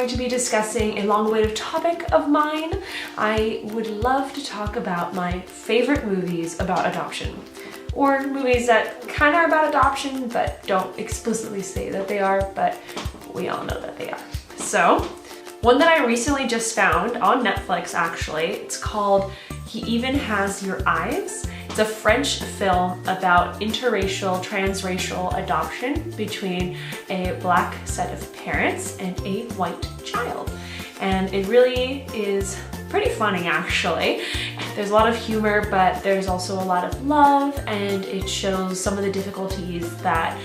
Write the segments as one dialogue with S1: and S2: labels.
S1: going to be discussing a long-awaited topic of mine. I would love to talk about my favorite movies about adoption, or movies that kind of are about adoption but don't explicitly say that they are, but we all know that they are. So, one that I recently just found on Netflix actually, it's called He Even Has Your Eyes. It's a French film about interracial, transracial adoption between a black set of parents and a white child. And it really is pretty funny actually. There's a lot of humor, but there's also a lot of love, and it shows some of the difficulties that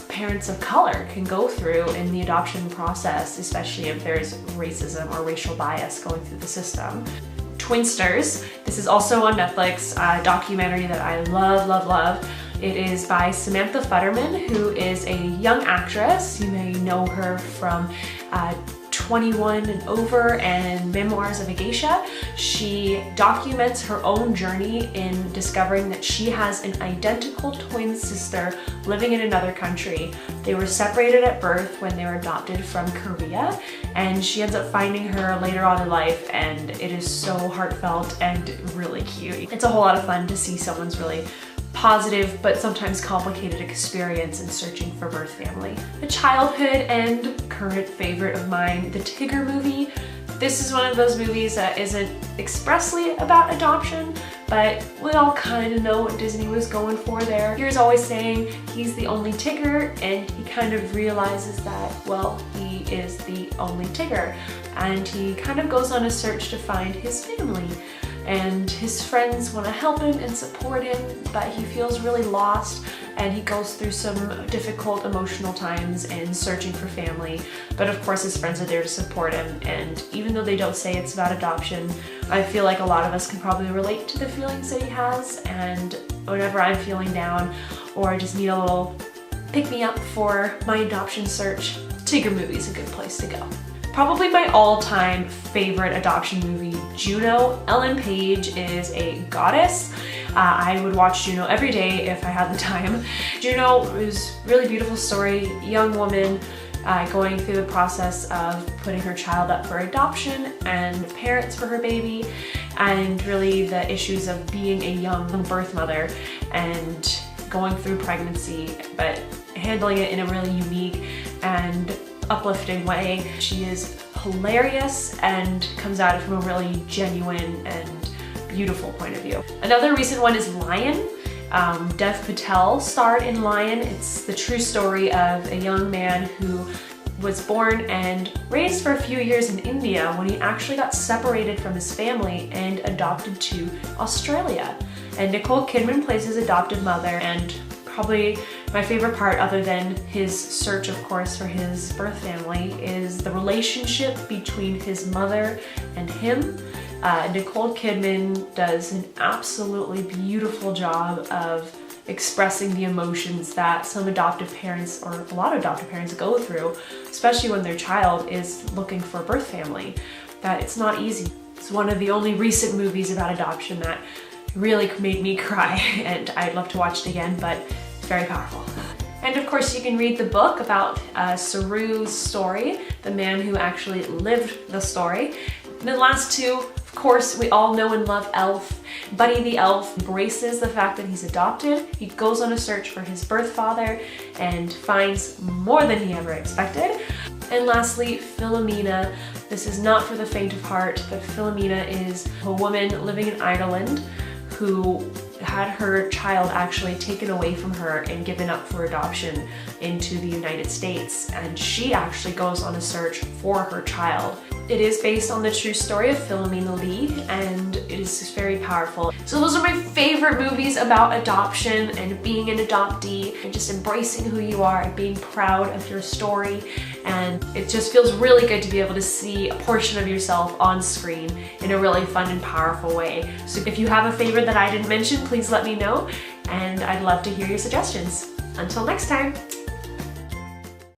S1: parents of color can go through in the adoption process, especially if there's racism or racial bias going through the system. Twinsters. This is also on Netflix, a documentary that I love. It is by Samantha Futterman, who is a young actress. You may know her from 21 and Over and Memoirs of a Geisha. She documents her own journey in discovering that she has an identical twin sister living in another country. They were separated at birth when they were adopted from Korea, and she ends up finding her later on in life, and it is so heartfelt and really cute. It's a whole lot of fun to see someone's really positive but sometimes complicated experience in searching for birth family. A childhood and current favorite of mine, the Tigger movie. This is one of those movies that isn't expressly about adoption, but we all kind of know what Disney was going for there. He's always saying he's the only Tigger, and he kind of realizes that, well, he is the only Tigger, and he kind of goes on a search to find his family. And his friends want to help him and support him, but he feels really lost, and he goes through some difficult emotional times in searching for family. But of course his friends are there to support him, and even though they don't say it's about adoption, I feel like a lot of us can probably relate to the feelings that he has. And whenever I'm feeling down or I just need a little pick-me-up for my adoption search, Tigger movie is a good place to go. Probably my all-time favorite adoption movie, Juno. Ellen Page is a goddess. I would watch Juno every day if I had the time. Juno is a really beautiful story, young woman going through the process of putting her child up for adoption and parents for her baby, and really the issues of being a young birth mother and going through pregnancy, but handling it in a really unique and uplifting way. She is hilarious and comes at it from a really genuine and beautiful point of view. Another recent one is Lion. Dev Patel starred in Lion. It's the true story of a young man who was born and raised for a few years in India when he actually got separated from his family and adopted to Australia. And Nicole Kidman plays his adopted mother, and probably my favorite part, other than his search, of course, for his birth family, is the relationship between his mother and him. Nicole Kidman does an absolutely beautiful job of expressing the emotions that some adoptive parents, or a lot of adoptive parents, go through, especially when their child is looking for a birth family, that it's not easy. It's one of the only recent movies about adoption that really made me cry, and I'd love to watch it again, but it's very powerful. And of course you can read the book about Saru's story, the man who actually lived the story. And the last two, of course, we all know and love Elf. Buddy the elf embraces the fact that he's adopted. He goes on a search for his birth father and finds more than he ever expected. And lastly, Philomena. This is not for the faint of heart, but Philomena is a woman living in Ireland who had her child actually taken away from her and given up for adoption into the United States, and she actually goes on a search for her child. It is based on the true story of Philomena Lee, and it is very powerful. So those are my favorite movies about adoption and being an adoptee and just embracing who you are and being proud of your story. And it just feels really good to be able to see a portion of yourself on screen in a really fun and powerful way. So if you have a favorite that I didn't mention, please let me know, and I'd love to hear your suggestions. Until next time.